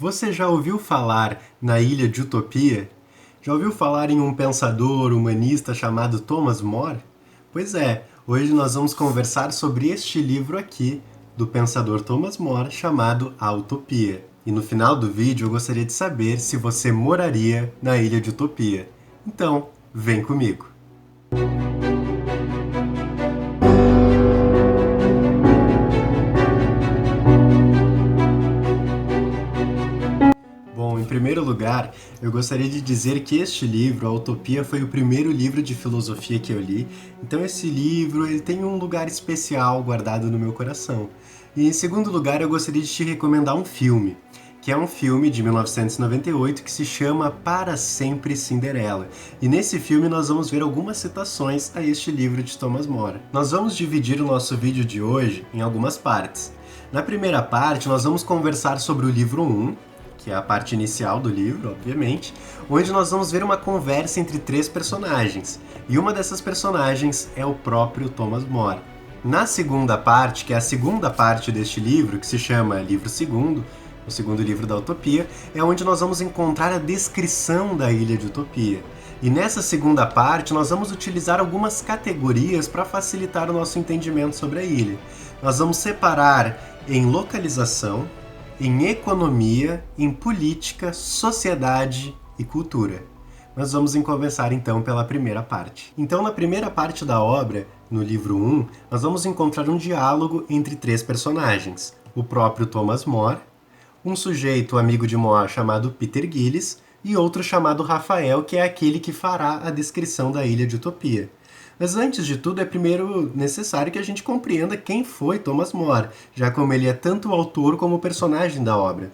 Você já ouviu falar na Ilha de Utopia? Já ouviu falar em um pensador humanista chamado Thomas More? Pois é, hoje nós vamos conversar sobre este livro aqui, do pensador Thomas More, chamado A Utopia. E no final do vídeo eu gostaria de saber se você moraria na Ilha de Utopia. Então, vem comigo! Bom, em primeiro lugar, eu gostaria de dizer que este livro, A Utopia, foi o primeiro livro de filosofia que eu li, então esse livro ele tem um lugar especial guardado no meu coração. E em segundo lugar, eu gostaria de te recomendar um filme, que é um filme de 1998 que se chama Para Sempre Cinderela. E nesse filme nós vamos ver algumas citações a este livro de Thomas More. Nós vamos dividir o nosso vídeo de hoje em algumas partes. Na primeira parte, nós vamos conversar sobre o livro 1, que é a parte inicial do livro, obviamente, onde nós vamos ver uma conversa entre três personagens, e uma dessas personagens é o próprio Thomas More. Na segunda parte, que é a segunda parte deste livro, que se chama Livro Segundo, o segundo livro da Utopia, é onde nós vamos encontrar a descrição da Ilha de Utopia. E nessa segunda parte, nós vamos utilizar algumas categorias para facilitar o nosso entendimento sobre a ilha. Nós vamos separar em localização, em economia, em política, sociedade e cultura. Nós vamos começar então pela primeira parte. Então, na primeira parte da obra, no livro 1, nós vamos encontrar um diálogo entre três personagens. O próprio Thomas More, um sujeito amigo de More chamado Peter Gillis e outro chamado Rafael, que é aquele que fará a descrição da Ilha de Utopia. Mas antes de tudo, é primeiro necessário que a gente compreenda quem foi Thomas More, já como ele é tanto o autor como o personagem da obra.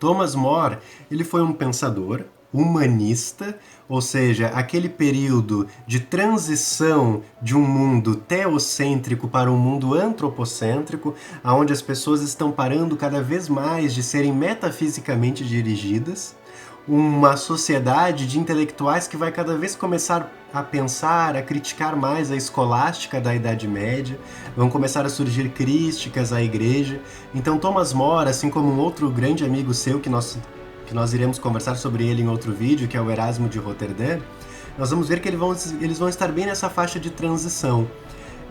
Thomas More, ele foi um pensador, humanista, ou seja, aquele período de transição de um mundo teocêntrico para um mundo antropocêntrico, onde as pessoas estão parando cada vez mais de serem metafisicamente dirigidas, uma sociedade de intelectuais que vai cada vez começar a pensar, a criticar mais a escolástica da Idade Média, vão começar a surgir críticas à igreja. Então Thomas More, assim como um outro grande amigo seu que nós iremos conversar sobre ele em outro vídeo, que é o Erasmo de Roterdã, nós vamos ver que eles vão estar bem nessa faixa de transição,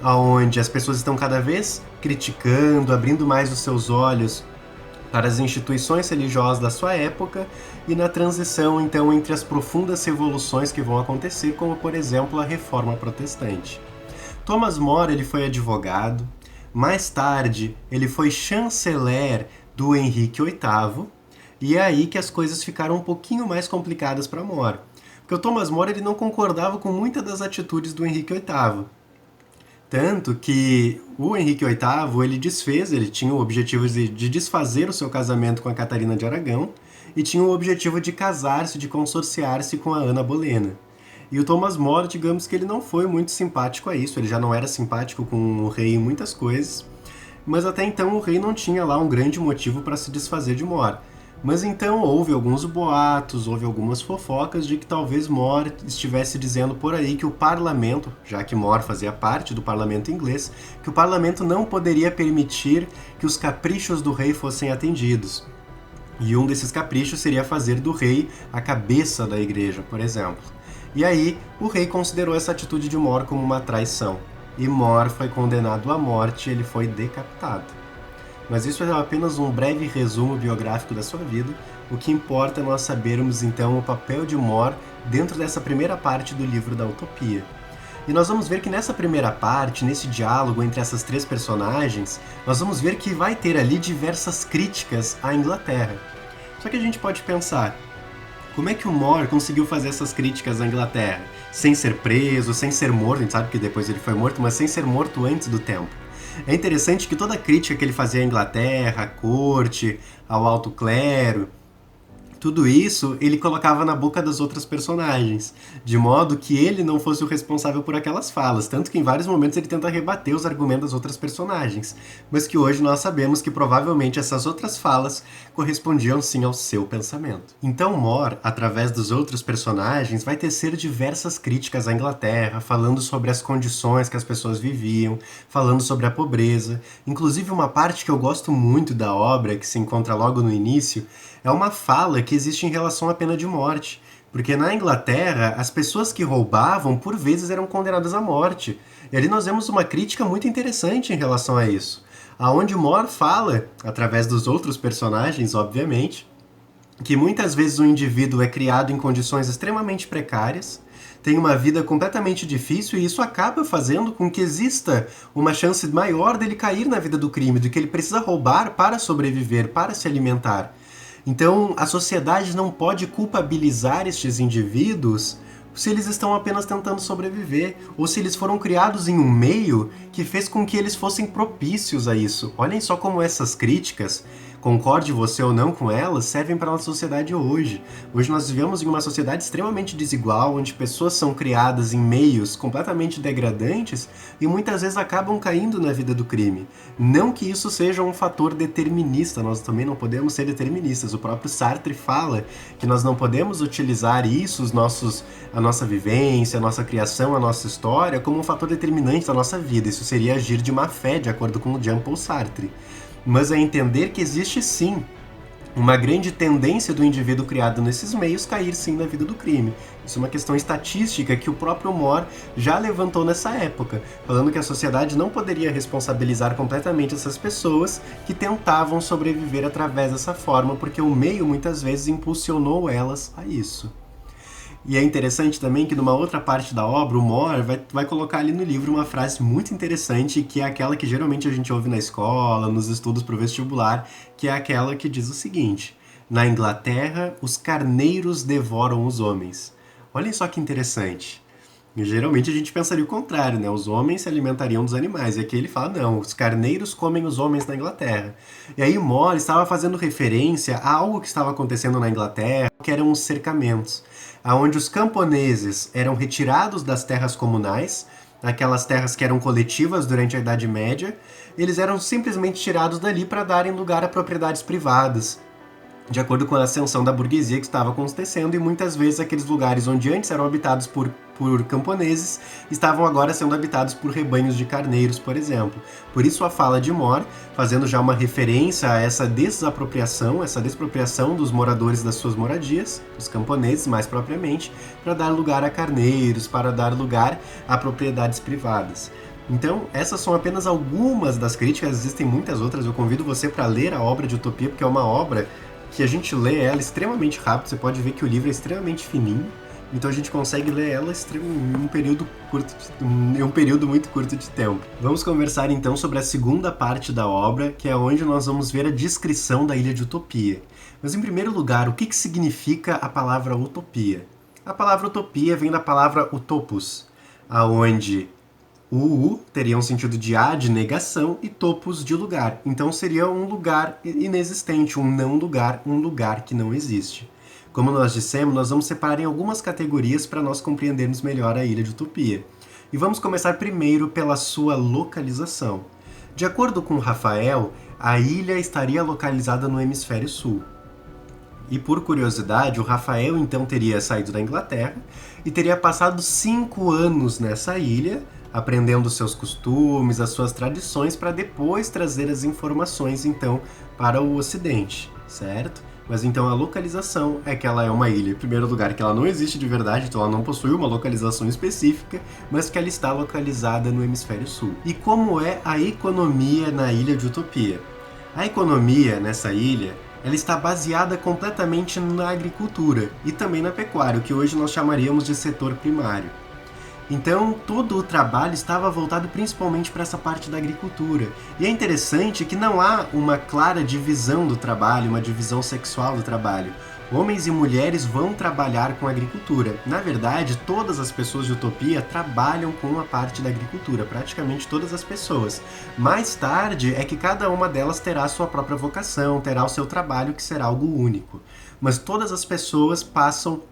onde as pessoas estão cada vez criticando, abrindo mais os seus olhos para as instituições religiosas da sua época e na transição, então, entre as profundas revoluções que vão acontecer, como, por exemplo, a Reforma Protestante. Thomas More, ele foi advogado, mais tarde ele foi chanceler do Henrique VIII, e é aí que as coisas ficaram um pouquinho mais complicadas para More. Porque o Thomas More ele não concordava com muitas das atitudes do Henrique VIII. Tanto que o Henrique VIII, ele tinha o objetivo de desfazer o seu casamento com a Catarina de Aragão e tinha o objetivo de casar-se, de consorciar-se com a Ana Bolena. E o Thomas More, digamos que ele não foi muito simpático a isso, ele já não era simpático com o rei em muitas coisas, mas até então o rei não tinha lá um grande motivo para se desfazer de More. Mas então houve alguns boatos, houve algumas fofocas de que talvez More estivesse dizendo por aí que o parlamento, já que More fazia parte do parlamento inglês, que o parlamento não poderia permitir que os caprichos do rei fossem atendidos. E um desses caprichos seria fazer do rei a cabeça da igreja, por exemplo. E aí o rei considerou essa atitude de More como uma traição. E More foi condenado à morte e ele foi decapitado. Mas isso é apenas um breve resumo biográfico da sua vida. O que importa é nós sabermos então o papel de More dentro dessa primeira parte do livro da Utopia. E nós vamos ver que nessa primeira parte, nesse diálogo entre essas três personagens, nós vamos ver que vai ter ali diversas críticas à Inglaterra. Só que a gente pode pensar, como é que o More conseguiu fazer essas críticas à Inglaterra? Sem ser preso, sem ser morto, a gente sabe que depois ele foi morto, mas sem ser morto antes do tempo. É interessante que toda a crítica que ele fazia à Inglaterra, à corte, ao alto clero, tudo isso ele colocava na boca das outras personagens, de modo que ele não fosse o responsável por aquelas falas, tanto que em vários momentos ele tenta rebater os argumentos das outras personagens, mas que hoje nós sabemos que provavelmente essas outras falas correspondiam sim ao seu pensamento. Então More, através dos outros personagens, vai tecer diversas críticas à Inglaterra, falando sobre as condições que as pessoas viviam, falando sobre a pobreza, inclusive uma parte que eu gosto muito da obra, que se encontra logo no início, É uma fala que existe em relação à pena de morte. Porque na Inglaterra, as pessoas que roubavam, por vezes, eram condenadas à morte. E ali nós vemos uma crítica muito interessante em relação a isso. Aonde More fala, através dos outros personagens, obviamente, que muitas vezes o indivíduo é criado em condições extremamente precárias, tem uma vida completamente difícil e isso acaba fazendo com que exista uma chance maior dele cair na vida do crime, do que ele precisa roubar para sobreviver, para se alimentar. Então, a sociedade não pode culpabilizar estes indivíduos se eles estão apenas tentando sobreviver, ou se eles foram criados em um meio que fez com que eles fossem propícios a isso. Olhem só como essas críticas, concorde você ou não com elas, servem para a nossa sociedade hoje. Hoje nós vivemos em uma sociedade extremamente desigual, onde pessoas são criadas em meios completamente degradantes e muitas vezes acabam caindo na vida do crime. Não que isso seja um fator determinista, nós também não podemos ser deterministas. O próprio Sartre fala que nós não podemos utilizar isso, a nossa vivência, a nossa criação, a nossa história, como um fator determinante da nossa vida. Isso seria agir de má fé, de acordo com o Jean-Paul Sartre. Mas é entender que existe sim uma grande tendência do indivíduo criado nesses meios cair sim na vida do crime. Isso é uma questão estatística que o próprio More já levantou nessa época, falando que a sociedade não poderia responsabilizar completamente essas pessoas que tentavam sobreviver através dessa forma, porque o meio muitas vezes impulsionou elas a isso. E é interessante também que numa outra parte da obra, o More vai colocar ali no livro uma frase muito interessante, que é aquela que geralmente a gente ouve na escola, nos estudos para o vestibular, que é aquela que diz o seguinte: na Inglaterra, os carneiros devoram os homens. Olhem só que interessante. Geralmente a gente pensaria o contrário, né? Os homens se alimentariam dos animais. E aqui ele fala, não, os carneiros comem os homens na Inglaterra. E aí More estava fazendo referência a algo que estava acontecendo na Inglaterra, que eram os cercamentos, onde os camponeses eram retirados das terras comunais, aquelas terras que eram coletivas durante a Idade Média, eles eram simplesmente tirados dali para darem lugar a propriedades privadas, de acordo com a ascensão da burguesia que estava acontecendo, e muitas vezes aqueles lugares onde antes eram habitados por camponeses estavam agora sendo habitados por rebanhos de carneiros, por exemplo. Por isso a fala de More, fazendo já uma referência a essa desapropriação, essa despropriação dos moradores das suas moradias, os camponeses mais propriamente, para dar lugar a carneiros, para dar lugar a propriedades privadas. Então, essas são apenas algumas das críticas, existem muitas outras. Eu convido você para ler a obra de Utopia, porque é uma obra que a gente lê ela extremamente rápido. Você pode ver que o livro é extremamente fininho, então a gente consegue ler ela em um período muito curto de tempo. Vamos conversar então sobre a segunda parte da obra, que é onde nós vamos ver a descrição da Ilha de Utopia. Mas em primeiro lugar, o que significa a palavra utopia? A palavra utopia vem da palavra utopus, aonde o U teria um sentido de A, de negação, e topos, de lugar. Então seria um lugar inexistente, um não lugar, um lugar que não existe. Como nós dissemos, nós vamos separar em algumas categorias para nós compreendermos melhor a Ilha de Utopia. E vamos começar primeiro pela sua localização. De acordo com Rafael, a ilha estaria localizada no hemisfério sul. E por curiosidade, o Rafael então teria saído da Inglaterra e teria passado 5 anos nessa ilha, aprendendo seus costumes, as suas tradições, para depois trazer as informações então para o Ocidente, certo? Mas então a localização é que ela é uma ilha, em primeiro lugar, que ela não existe de verdade, então ela não possui uma localização específica, mas que ela está localizada no hemisfério sul. E como é a economia na Ilha de Utopia? A economia nessa ilha, ela está baseada completamente na agricultura e também na pecuária, o que hoje nós chamaríamos de setor primário. Então, todo o trabalho estava voltado principalmente para essa parte da agricultura. E é interessante que não há uma clara divisão do trabalho, uma divisão sexual do trabalho. Homens e mulheres vão trabalhar com a agricultura. Na verdade, todas as pessoas de Utopia trabalham com a parte da agricultura, praticamente todas as pessoas. Mais tarde é que cada uma delas terá a sua própria vocação, terá o seu trabalho, que será algo único. Mas todas as pessoas passam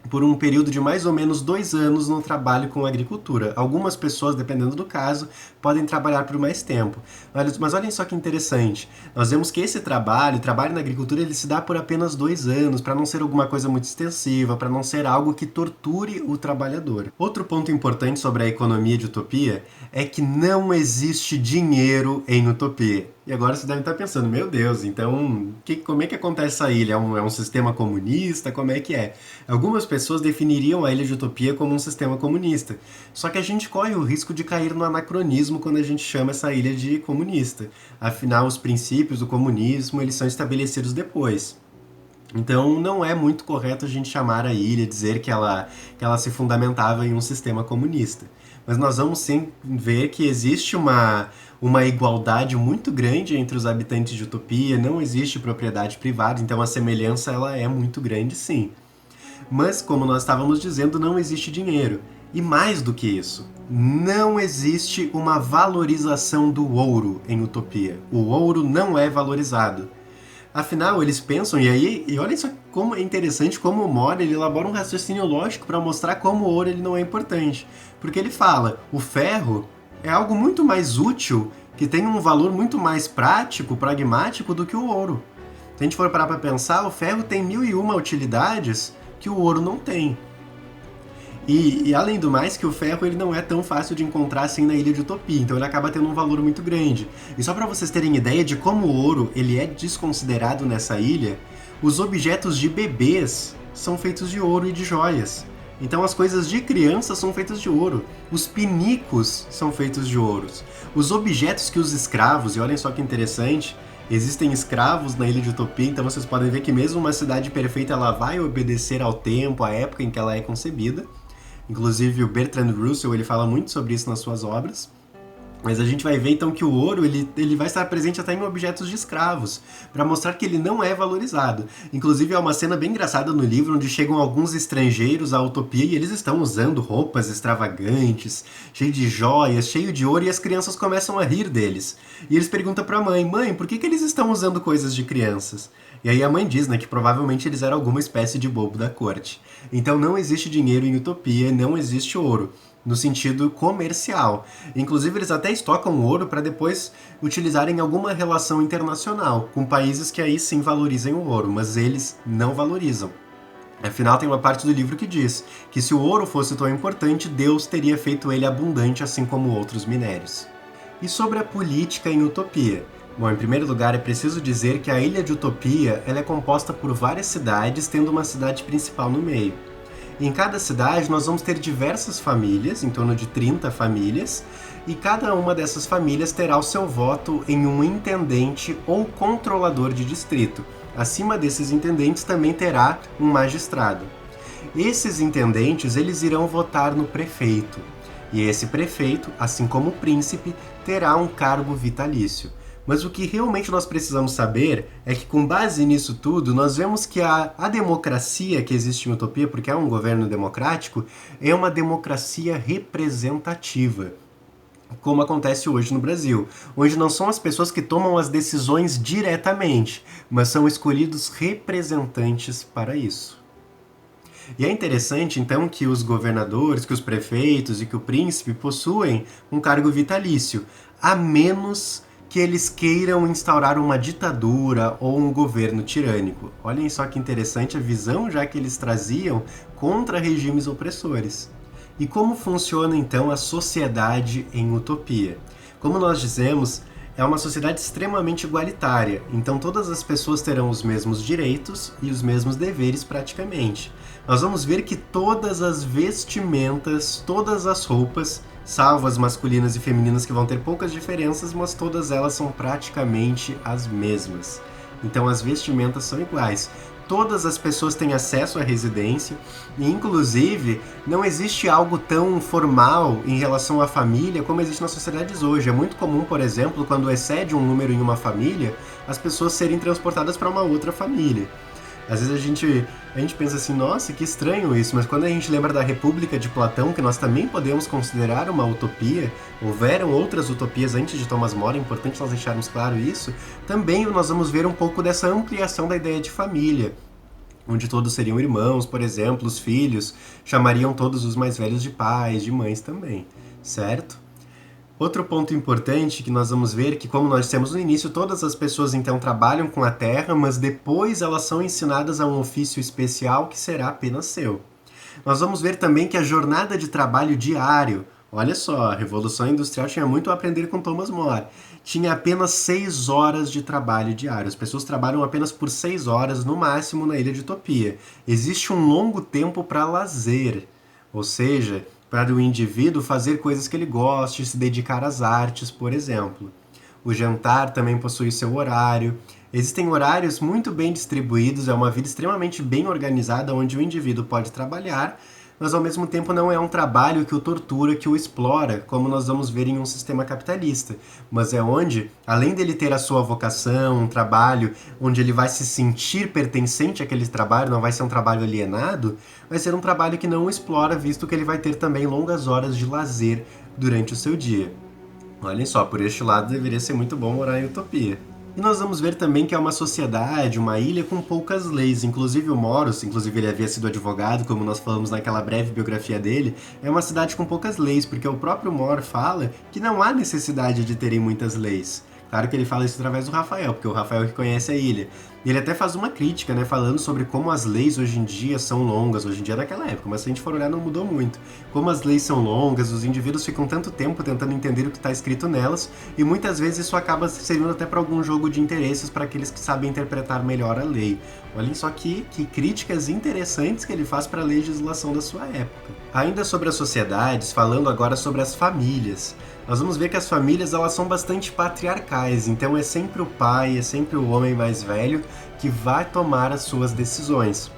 por um período de mais ou menos 2 anos no trabalho com a agricultura. Algumas pessoas, dependendo do caso, podem trabalhar por mais tempo. Mas olhem só que interessante. Nós vemos que esse trabalho na agricultura, ele se dá por apenas 2 anos, para não ser alguma coisa muito extensiva, para não ser algo que torture o trabalhador. Outro ponto importante sobre a economia de Utopia é que não existe dinheiro em Utopia. E agora você deve estar pensando, meu Deus, então como é que acontece essa ilha? É um sistema comunista? Como é que é? Algumas pessoas definiriam a Ilha de Utopia como um sistema comunista. Só que a gente corre o risco de cair no anacronismo quando a gente chama essa ilha de comunista. Afinal, os princípios do comunismo eles são estabelecidos depois. Então não é muito correto a gente chamar a ilha, dizer que ela se fundamentava em um sistema comunista. Mas nós vamos sim ver que existe uma igualdade muito grande entre os habitantes de Utopia, não existe propriedade privada, então a semelhança ela é muito grande sim. Mas, como nós estávamos dizendo, não existe dinheiro. E mais do que isso, não existe uma valorização do ouro em Utopia. O ouro não é valorizado. Afinal, eles pensam, e olha só como é interessante como o Mora ele elabora um raciocínio lógico para mostrar como o ouro ele não é importante. Porque ele fala, o ferro é algo muito mais útil, que tem um valor muito mais prático, pragmático do que o ouro. Se a gente for parar para pensar, o ferro tem 1001 utilidades que o ouro não tem. E além do mais, que o ferro ele não é tão fácil de encontrar assim na Ilha de Utopia, então ele acaba tendo um valor muito grande. E só para vocês terem ideia de como o ouro ele é desconsiderado nessa ilha, os objetos de bebês são feitos de ouro e de joias. Então as coisas de criança são feitas de ouro, os pinicos são feitos de ouros. Os objetos que os escravos, e olhem só que interessante, existem escravos na Ilha de Utopia, então vocês podem ver que mesmo uma cidade perfeita ela vai obedecer ao tempo, à época em que ela é concebida. Inclusive o Bertrand Russell ele fala muito sobre isso nas suas obras. Mas a gente vai ver então que o ouro ele vai estar presente até em objetos de escravos, para mostrar que ele não é valorizado. Inclusive é uma cena bem engraçada no livro onde chegam alguns estrangeiros à Utopia e eles estão usando roupas extravagantes, cheio de joias, cheio de ouro, e as crianças começam a rir deles. E eles perguntam para a mãe, por que eles estão usando coisas de crianças? E aí a mãe diz, né, que provavelmente eles eram alguma espécie de bobo da corte. Então não existe dinheiro em Utopia, não existe ouro no sentido comercial. Inclusive, eles até estocam ouro para depois utilizarem em alguma relação internacional, com países que aí sim valorizem o ouro, mas eles não valorizam. Afinal, tem uma parte do livro que diz que se o ouro fosse tão importante, Deus teria feito ele abundante, assim como outros minérios. E sobre a política em Utopia? Bom, em primeiro lugar, é preciso dizer que a Ilha de Utopia ela é composta por várias cidades, tendo uma cidade principal no meio. Em cada cidade nós vamos ter diversas famílias, em torno de 30 famílias, e cada uma dessas famílias terá o seu voto em um intendente ou controlador de distrito. Acima desses intendentes também terá um magistrado. Esses intendentes eles irão votar no prefeito, e esse prefeito, assim como o príncipe, terá um cargo vitalício. Mas o que realmente nós precisamos saber é que, com base nisso tudo, nós vemos que a democracia que existe em Utopia, porque é um governo democrático, é uma democracia representativa, como acontece hoje no Brasil, onde não são as pessoas que tomam as decisões diretamente, mas são escolhidos representantes para isso. E é interessante, então, que os governadores, que os prefeitos e que o príncipe possuem um cargo vitalício, a menos que eles queiram instaurar uma ditadura ou um governo tirânico. Olhem só que interessante a visão já que eles traziam contra regimes opressores. E como funciona então a sociedade em Utopia? Como nós dizemos, é uma sociedade extremamente igualitária, então todas as pessoas terão os mesmos direitos e os mesmos deveres praticamente. Nós vamos ver que todas as vestimentas, todas as roupas, salvo as masculinas e femininas que vão ter poucas diferenças, mas todas elas são praticamente as mesmas. Então as vestimentas são iguais. Todas as pessoas têm acesso à residência e, inclusive, não existe algo tão formal em relação à família como existe nas sociedades hoje. É muito comum, por exemplo, quando excede um número em uma família, as pessoas serem transportadas para uma outra família. Às vezes a gente pensa assim, nossa, que estranho isso, mas quando a gente lembra da República de Platão, que nós também podemos considerar uma utopia, houveram outras utopias antes de Thomas More, é importante nós deixarmos claro isso, também nós vamos ver um pouco dessa ampliação da ideia de família, onde todos seriam irmãos, por exemplo, os filhos chamariam todos os mais velhos de pais, de mães também, certo? Outro ponto importante que nós vamos ver é que, como nós dissemos no início, todas as pessoas então trabalham com a terra, mas depois elas são ensinadas a um ofício especial que será apenas seu. Nós vamos ver também que a jornada de trabalho diário, Olha só, a Revolução Industrial tinha muito a aprender com Thomas More. Tinha apenas 6 horas de trabalho diário. As pessoas trabalham apenas por 6 horas no máximo na Ilha de Utopia. Existe um longo tempo para lazer, ou seja, para o indivíduo fazer coisas que ele goste, se dedicar às artes, por exemplo. O jantar também possui seu horário. Existem horários muito bem distribuídos, é uma vida extremamente bem organizada onde o indivíduo pode trabalhar, mas ao mesmo tempo não é um trabalho que o tortura, que o explora, como nós vamos ver em um sistema capitalista, mas é onde, além dele ter a sua vocação, um trabalho onde ele vai se sentir pertencente àquele trabalho, não vai ser um trabalho alienado, vai ser um trabalho que não o explora, visto que ele vai ter também longas horas de lazer durante o seu dia. Olhem só, por este lado deveria ser muito bom morar em Utopia. E nós vamos ver também que é uma sociedade, uma ilha com poucas leis. Inclusive o Moros, inclusive ele havia sido advogado, como nós falamos naquela breve biografia dele, é uma cidade com poucas leis, porque o próprio Mor fala que não há necessidade de terem muitas leis. Claro que ele fala isso através do Rafael, porque é o Rafael que conhece a ilha. E ele até faz uma crítica, né, falando sobre como as leis hoje em dia são longas, hoje em dia naquela época, mas se a gente for olhar não mudou muito. Como as leis são longas, os indivíduos ficam tanto tempo tentando entender o que está escrito nelas, e muitas vezes isso acaba servindo até para algum jogo de interesses para aqueles que sabem interpretar melhor a lei. Olhem só que críticas interessantes que ele faz para a legislação da sua época. Ainda sobre as sociedades, falando agora sobre as famílias. Nós vamos ver que as famílias elas são bastante patriarcais, então é sempre o pai, é sempre o homem mais velho que vai tomar as suas decisões.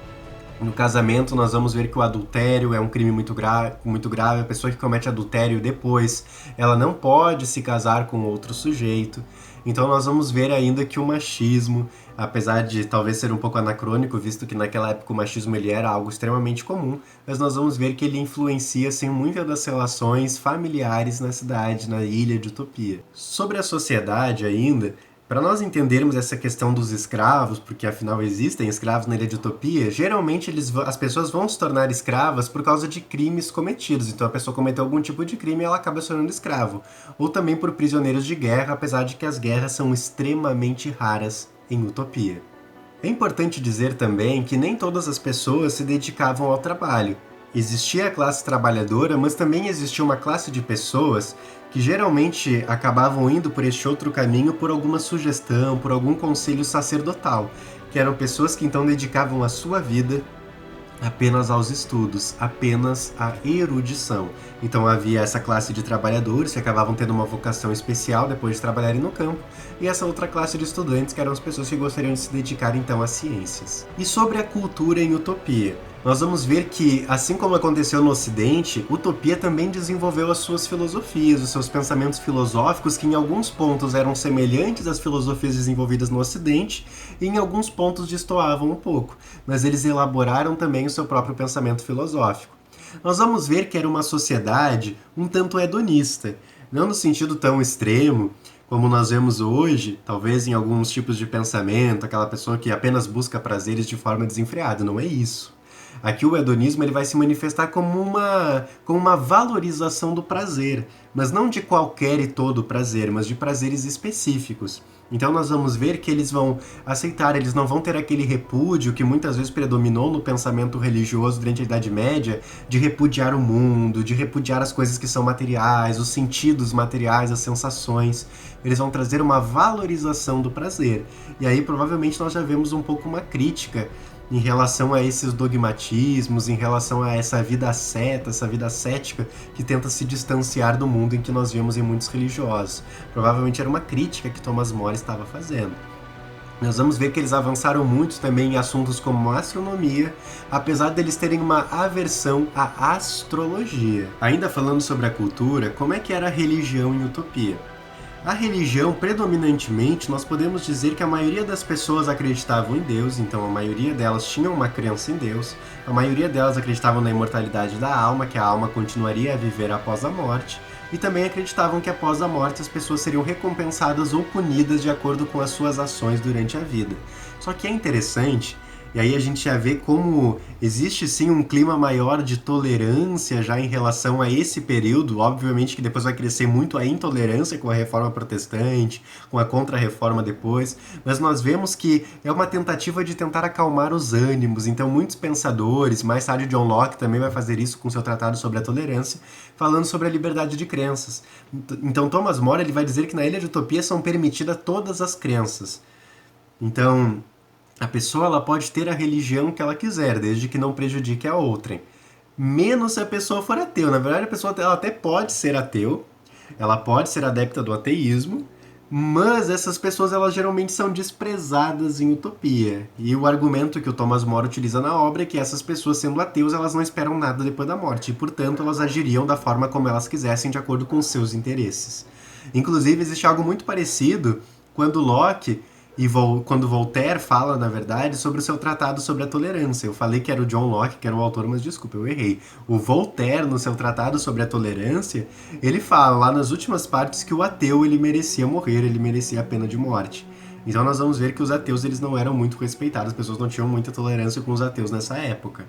No casamento, nós vamos ver que o adultério é um crime muito grave. A pessoa que comete adultério depois, ela não pode se casar com outro sujeito. Então nós vamos ver ainda que o machismo, apesar de talvez ser um pouco anacrônico, visto que naquela época o machismo ele era algo extremamente comum, mas nós vamos ver que ele influencia assim, muitas das relações familiares na cidade, na ilha de Utopia. Sobre a sociedade ainda, para nós entendermos essa questão dos escravos, porque afinal existem escravos na Ilha de Utopia, geralmente as pessoas vão se tornar escravas por causa de crimes cometidos. Então a pessoa cometeu algum tipo de crime e ela acaba se tornando escravo. Ou também por prisioneiros de guerra, apesar de que as guerras são extremamente raras em Utopia. É importante dizer também que nem todas as pessoas se dedicavam ao trabalho. Existia a classe trabalhadora, mas também existia uma classe de pessoas que geralmente acabavam indo por este outro caminho por alguma sugestão, por algum conselho sacerdotal, que eram pessoas que então dedicavam a sua vida apenas aos estudos, apenas à erudição. Então havia essa classe de trabalhadores que acabavam tendo uma vocação especial depois de trabalharem no campo, e essa outra classe de estudantes que eram as pessoas que gostariam de se dedicar então às ciências. E sobre a cultura em Utopia, nós vamos ver que, assim como aconteceu no Ocidente, Utopia também desenvolveu as suas filosofias, os seus pensamentos filosóficos, que em alguns pontos eram semelhantes às filosofias desenvolvidas no Ocidente, e em alguns pontos destoavam um pouco, mas eles elaboraram também o seu próprio pensamento filosófico. Nós vamos ver que era uma sociedade um tanto hedonista, não no sentido tão extremo, como nós vemos hoje, talvez em alguns tipos de pensamento, aquela pessoa que apenas busca prazeres de forma desenfreada, não é isso. Aqui o hedonismo ele vai se manifestar como uma valorização do prazer, mas não de qualquer e todo prazer, mas de prazeres específicos. Então nós vamos ver que eles vão aceitar, eles não vão ter aquele repúdio que muitas vezes predominou no pensamento religioso durante a Idade Média, de repudiar o mundo, de repudiar as coisas que são materiais, os sentidos materiais, as sensações. Eles vão trazer uma valorização do prazer. E aí provavelmente nós já vemos um pouco uma crítica em relação a esses dogmatismos, em relação a essa vida asceta, essa vida ascética que tenta se distanciar do mundo em que nós vemos em muitos religiosos. Provavelmente era uma crítica que Thomas More estava fazendo. Nós vamos ver que eles avançaram muito também em assuntos como astronomia, apesar deles terem uma aversão à astrologia. Ainda falando sobre a cultura, como é que era a religião em Utopia? A religião, predominantemente, nós podemos dizer que a maioria das pessoas acreditavam em Deus, então a maioria delas tinham uma crença em Deus, a maioria delas acreditavam na imortalidade da alma, que a alma continuaria a viver após a morte, e também acreditavam que após a morte as pessoas seriam recompensadas ou punidas de acordo com as suas ações durante a vida. Só que é interessante E aí a gente já vê como existe sim um clima maior de tolerância já em relação a esse período. Obviamente que depois vai crescer muito a intolerância com a reforma protestante, com a contra-reforma depois, mas nós vemos que é uma tentativa de tentar acalmar os ânimos. Então muitos pensadores, mais tarde John Locke também vai fazer isso com seu tratado sobre a tolerância, falando sobre a liberdade de crenças. Então Thomas More ele vai dizer que na Ilha de Utopia são permitidas todas as crenças. Então, a pessoa ela pode ter a religião que ela quiser, desde que não prejudique a outrem. Menos se a pessoa for ateu. Na verdade, a pessoa ela até pode ser ateu, ela pode ser adepta do ateísmo, mas essas pessoas elas geralmente são desprezadas em Utopia. E o argumento que o Thomas More utiliza na obra é que essas pessoas, sendo ateus, elas não esperam nada depois da morte, e portanto elas agiriam da forma como elas quisessem, de acordo com os seus interesses. Inclusive, existe algo muito parecido quando Locke e quando Voltaire fala, na verdade, sobre o seu tratado sobre a tolerância. Eu falei que era o John Locke, que era o autor, mas desculpa, eu errei. O Voltaire, no seu tratado sobre a tolerância, ele fala lá nas últimas partes que o ateu ele merecia morrer, ele merecia a pena de morte. Então nós vamos ver que os ateus eles não eram muito respeitados, as pessoas não tinham muita tolerância com os ateus nessa época,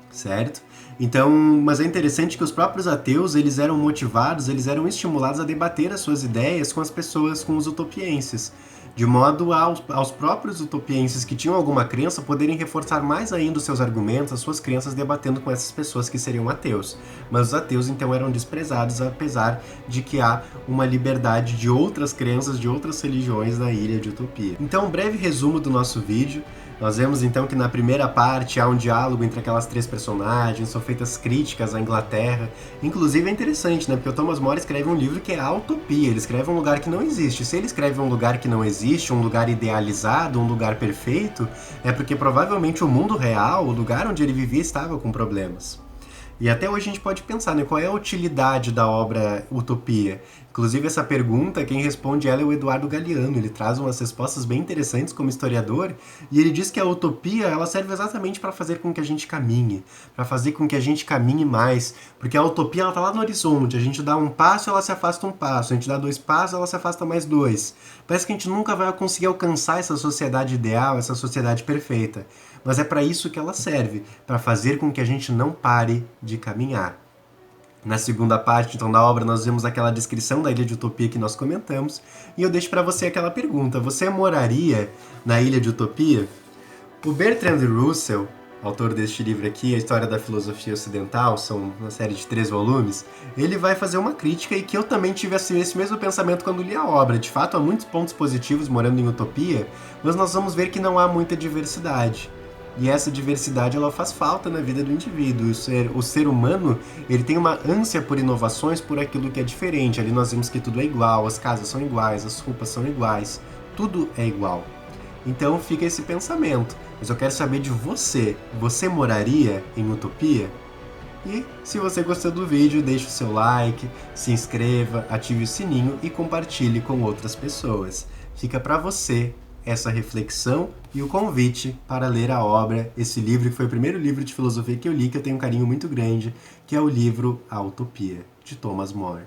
certo? Então, mas é interessante que os próprios ateus, eles eram motivados, eles eram estimulados a debater as suas ideias com as pessoas, com os utopienses, de modo aos próprios utopienses que tinham alguma crença poderem reforçar mais ainda os seus argumentos, as suas crenças, debatendo com essas pessoas que seriam ateus. Mas os ateus então eram desprezados, apesar de que há uma liberdade de outras crenças, de outras religiões na Ilha de Utopia. Então, um breve resumo do nosso vídeo. Nós vemos então que na primeira parte há um diálogo entre aquelas três personagens, são feitas críticas à Inglaterra. Inclusive é interessante, né? Porque o Thomas More escreve um livro que é a utopia, ele escreve um lugar que não existe. Se ele escreve um lugar que não existe, um lugar idealizado, um lugar perfeito, é porque provavelmente o mundo real, o lugar onde ele vivia, estava com problemas. E até hoje a gente pode pensar, né, qual é a utilidade da obra Utopia? Inclusive essa pergunta, quem responde ela é o Eduardo Galeano, ele traz umas respostas bem interessantes como historiador, e ele diz que a utopia ela serve exatamente para fazer com que a gente caminhe, para fazer com que a gente caminhe mais, porque a utopia ela tá lá no horizonte, a gente dá um passo, ela se afasta um passo, a gente dá 2 passos, ela se afasta mais 2. Parece que a gente nunca vai conseguir alcançar essa sociedade ideal, essa sociedade perfeita, mas é para isso que ela serve, para fazer com que a gente não pare de caminhar. Na segunda parte, então, da obra, nós vemos aquela descrição da Ilha de Utopia que nós comentamos, e eu deixo para você aquela pergunta: você moraria na Ilha de Utopia? O Bertrand Russell, autor deste livro aqui, A História da Filosofia Ocidental, são uma série de 3 volumes, ele vai fazer uma crítica, e que eu também tive assim, esse mesmo pensamento quando li a obra. De fato, há muitos pontos positivos morando em Utopia, mas nós vamos ver que não há muita diversidade. E essa diversidade ela faz falta na vida do indivíduo. O ser humano ele tem uma ânsia por inovações, por aquilo que é diferente. Ali nós vemos que tudo é igual, as casas são iguais, as roupas são iguais, tudo é igual. Então fica esse pensamento. Mas eu quero saber de você. Você moraria em Utopia? E se você gostou do vídeo, deixe o seu like, se inscreva, ative o sininho e compartilhe com outras pessoas. Fica para você essa reflexão e o convite para ler a obra, esse livro que foi o primeiro livro de filosofia que eu li, que eu tenho um carinho muito grande, que é o livro A Utopia, de Thomas More.